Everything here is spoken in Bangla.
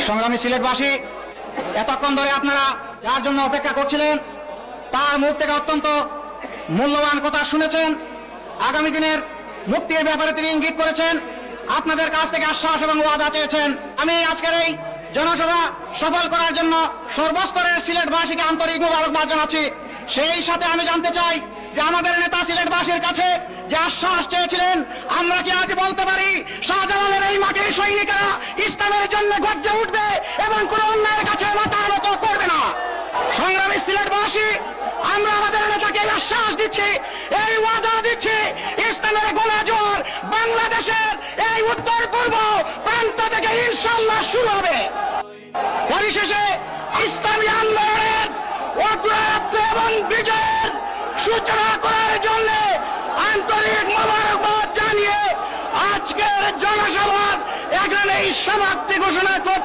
সংগ্রামী সিলেটবাসী, এতক্ষণ ধরে আপনারা যার জন্য অপেক্ষা করছিলেন তার মুখ থেকে অত্যন্ত মূল্যবান কথা শুনেছেন। আগামী দিনের মুক্তির ব্যাপারে তিনি ইঙ্গিত করেছেন, আপনাদের কাছ থেকে আশ্বাস এবং ওয়াদা চেয়েছেন। আমি আজকের এই জনসভা সফল করার জন্য সর্বস্তরের সিলেটবাসীকে আন্তরিক মোবারকবাদ জানাচ্ছি। সেই সাথে আমি জানতে চাই যে আমাদের নেতা সিলেটবাসীর কাছে যে আশ্বাস চেয়েছিলেন, আমরা কি আজ বলতে পারি শাহজালালের এই মাটির সৈনিকেরা ইসলামের জন্য গর্জে উঠবে এবং কোন অন্যায়ের কাছে মাথা নত করবে না? সংগ্রামী সিলেটবাসী, আমরা আমাদের নেতাকে আশ্বাস দিচ্ছি, এই ওয়াদা দিচ্ছি, ইসলামের গোলাজোর বাংলাদেশের এই উত্তর পূর্ব প্রান্ত থেকে ইনশাআল্লাহ শুরু হবে। পরিশেষে ইসলামী আন্দোলনের অগ্রযাত্রা এবং বিজয়ের সূচনা করার জন্য আন্তরিক মোবারকবাদ জানিয়ে আজকের জনসভার এখানেই সমাপ্তি ঘোষণা করছি।